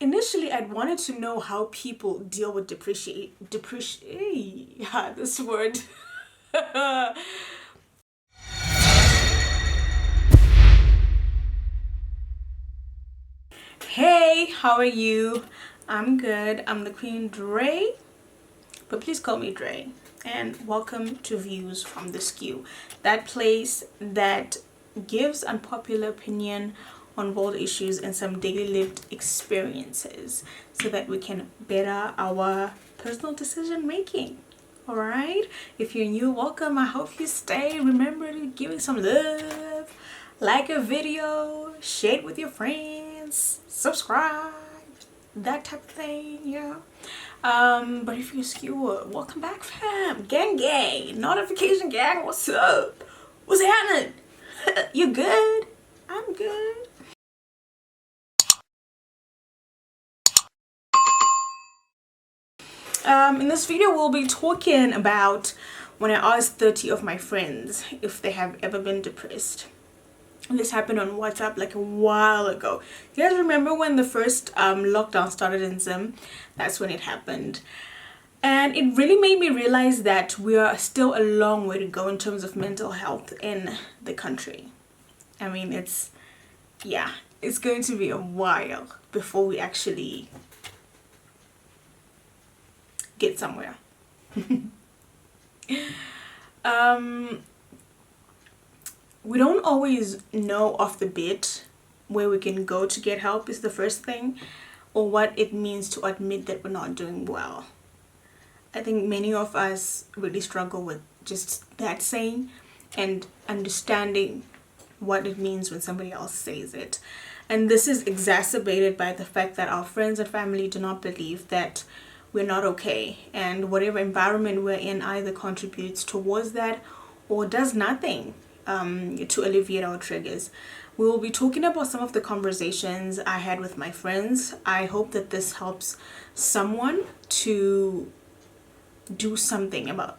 initially I'd wanted to know how people deal with yeah, this word. Hey, how are you? I'm good. I'm the Queen Dre, but please call me Dre. And welcome to Views from the Skew, that place that gives unpopular opinion on world issues and some daily lived experiences so that we can better our personal decision making. All right, if you're new, welcome. I hope you stay. Remember to give it some love, like a video, share it with your friends, subscribe, that type of thing. Yeah. But if you're skewer, welcome back, fam. Gang, notification gang. What's up? What's happening? You good? I'm good. In this video we'll be talking about when I asked 30 of my friends if they have ever been depressed. And this happened on WhatsApp like a while ago. You guys remember when the first lockdown started in Zim? That's when it happened. And it really made me realize that we are still a long way to go in terms of mental health in the country. I mean, it's going to be a while before we actually get somewhere. We don't always know off the bat where we can go to get help is the first thing, or what it means to admit that we're not doing well. I think many of us really struggle with just that saying and understanding what it means when somebody else says it. And this is exacerbated by the fact that our friends and family do not believe that we're not okay, and whatever environment we're in either contributes towards that or does nothing to alleviate our triggers. We will be talking about some of the conversations I had with my friends. I hope that this helps someone to do something about,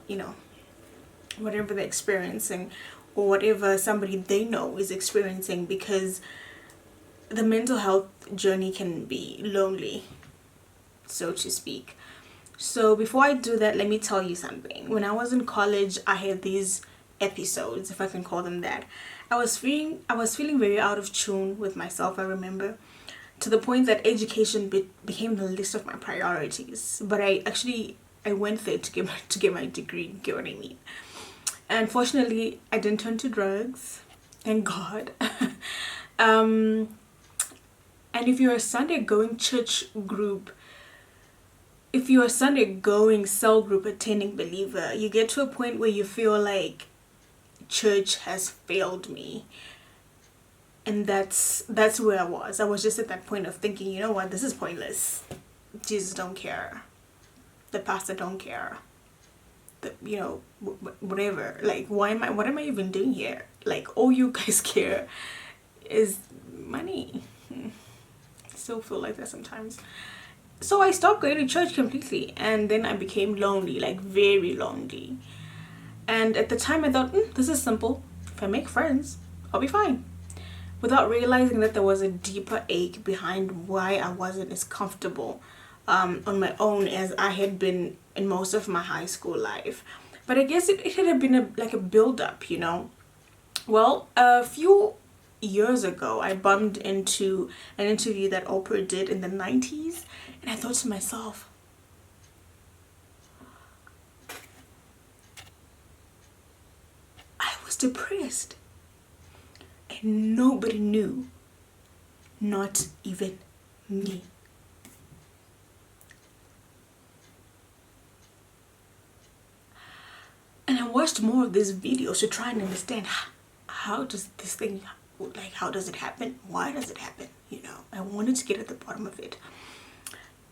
whatever they're experiencing or whatever somebody they know is experiencing, because the mental health journey can be lonely, so to speak. So before I do that, let me tell you something. When I was in college, I had these episodes, if I can call them that. I was feeling very out of tune with myself, I remember, to the point that education became the list of my priorities. But I went there to get my degree, get what I mean. Unfortunately, I didn't turn to drugs, thank God. And if you're a Sunday going church group, if you're a Sunday going cell group attending believer, you get to a point where you feel like church has failed me. And that's where I was. I was just at that point of thinking, you know what, this is pointless. Jesus don't care. The pastor don't care. Whatever. Like, what am I even doing here? Like, all you guys care is money. I still feel like that sometimes. So I stopped going to church completely, and then I became lonely, like very lonely. And at the time I thought, this is simple. If I make friends, I'll be fine. Without realizing that there was a deeper ache behind why I wasn't as comfortable on my own as I had been in most of my high school life. But I guess it had been a build-up, Well, a few years ago, I bumped into an interview that Oprah did in the 90s, and I thought to myself, I was depressed and nobody knew, not even me. And I watched more of these videos to try and understand how does this thing, how does it happen? Why does it happen? I wanted to get at the bottom of it.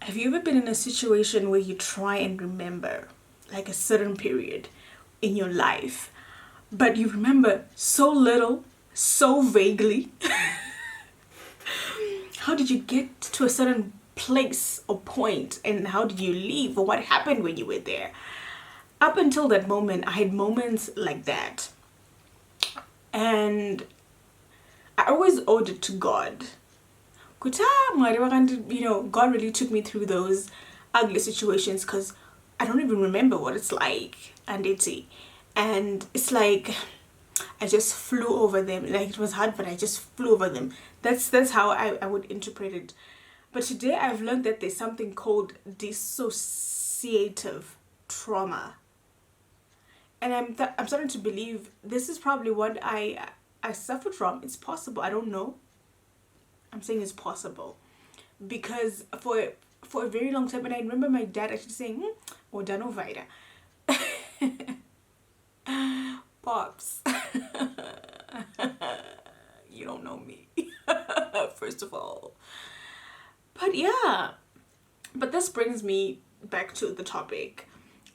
Have you ever been in a situation where you try and remember like a certain period in your life, but you remember so little, so vaguely? How did you get to a certain place or point, and how did you leave, or what happened when you were there? Up until that moment, I had moments like that, and I always owed it to God. Kuta, you know, God really took me through those ugly situations because I don't even remember what it's like. And it's like I just flew over them. Like, it was hard, but I just flew over them. That's how I would interpret it. But today I've learned that there's something called dissociative trauma. And I'm starting to believe this is probably what I suffered from. It's possible. I don't know. I'm saying it's possible. Because for a very long time, and I remember my dad actually saying, "Oh, Dano Vida." Pops. You don't know me. First of all. But yeah. But this brings me back to the topic.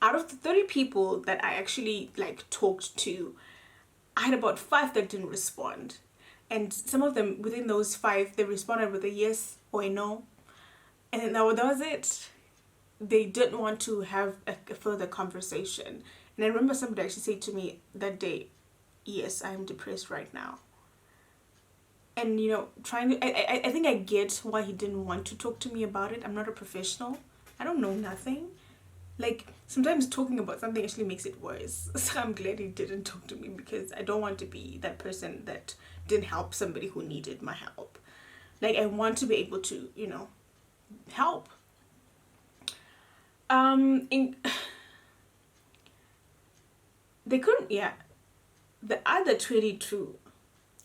Out of the 30 people that I actually like talked to, I had about 5 that didn't respond. And some of them, within those 5, they responded with a yes or a no. And then that was it. They didn't want to have a further conversation. And I remember somebody actually said to me that day, "Yes, I'm depressed right now." And you know, I think I get why he didn't want to talk to me about it. I'm not a professional. I don't know nothing. Like, sometimes talking about something actually makes it worse. So I'm glad he didn't talk to me, because I don't want to be that person that didn't help somebody who needed my help. Like, I want to be able to, you know, help. They couldn't, yeah. The other 22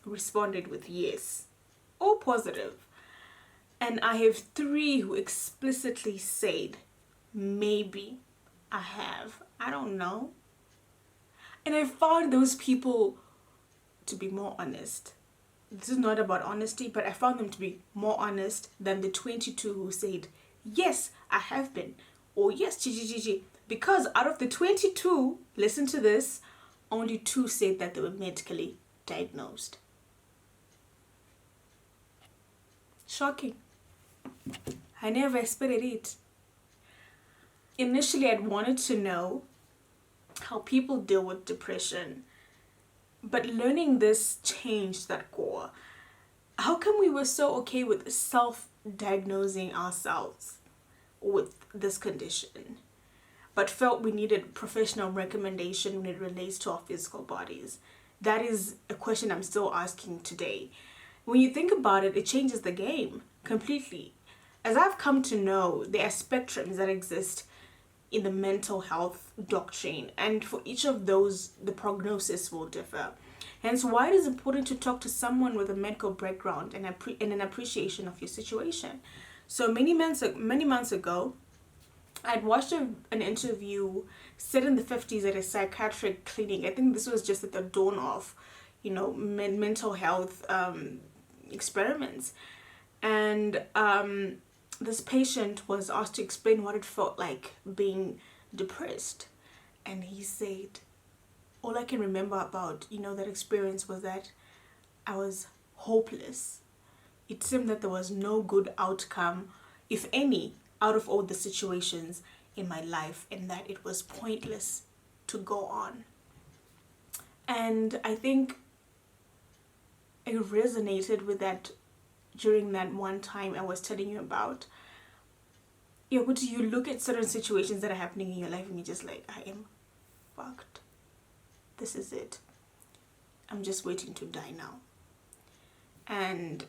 responded with yes, all positive. And I have 3 who explicitly said, "Maybe I have. I don't know." And I found those people to be more honest. This is not about honesty, but I found them to be more honest than the 22 who said, "Yes, I have been," or "Yes, GGGG." Because out of the 22, listen to this, only 2 said that they were medically diagnosed. Shocking. I never expected it. Initially, I'd wanted to know how people deal with depression, but learning this changed that core. How come we were so okay with self-diagnosing ourselves with this condition, but felt we needed professional recommendation when it relates to our physical bodies? That is a question I'm still asking today. When you think about it, it changes the game completely. As I've come to know, there are spectrums that exist in the mental health doctrine, and for each of those, the prognosis will differ. Hence why it is important to talk to someone with a medical background and an appreciation of your situation. So many months ago, I'd watched an interview set in the 50s at a psychiatric clinic. I think this was just at the dawn of, you know, mental health experiments. And this patient was asked to explain what it felt like being depressed. And he said, "All I can remember about, you know, that experience was that I was hopeless. It seemed that there was no good outcome, if any, out of all the situations in my life, and that it was pointless to go on." And I think I resonated with that during that one time I was telling you about. Yeah, but you look at certain situations that are happening in your life and you're just like, I am fucked. This is it. I'm just waiting to die now. And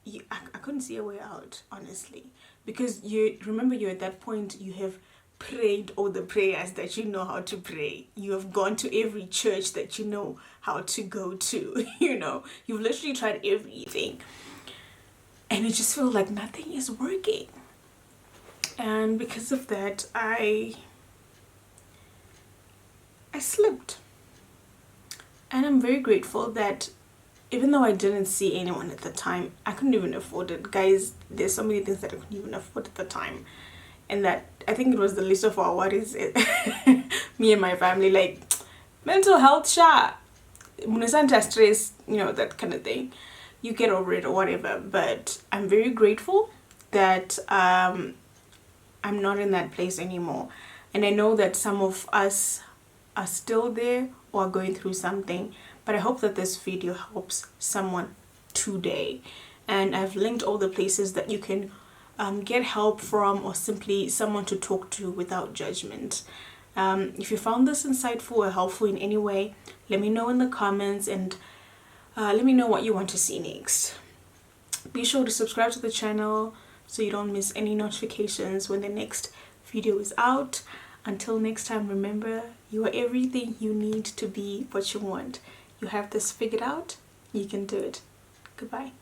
I couldn't see a way out, honestly. Because you remember, you're at that point, you have prayed all the prayers that you know how to pray. You have gone to every church that you know how to go to. You know, you've literally tried everything. And it just feels like nothing is working. And because of that, I slipped. And I'm very grateful that even though I didn't see anyone at the time, I couldn't even afford it. Guys, there's so many things that I couldn't even afford at the time. And that, I think it was the least of our worries. Me and my family, like, mental health, stress, you know, that kind of thing. You get over it or whatever. But I'm very grateful that I'm not in that place anymore. And I know that some of us are still there or are going through something. But I hope that this video helps someone today. and I've linked all the places that you can get help from, or simply someone to talk to without judgment. If you found this insightful or helpful in any way, let me know in the comments, and let me know what you want to see next. Be sure to subscribe to the channel so you don't miss any notifications when the next video is out. Until next time, remember, you are everything you need to be what you want. You have this figured out. You can do it. Goodbye.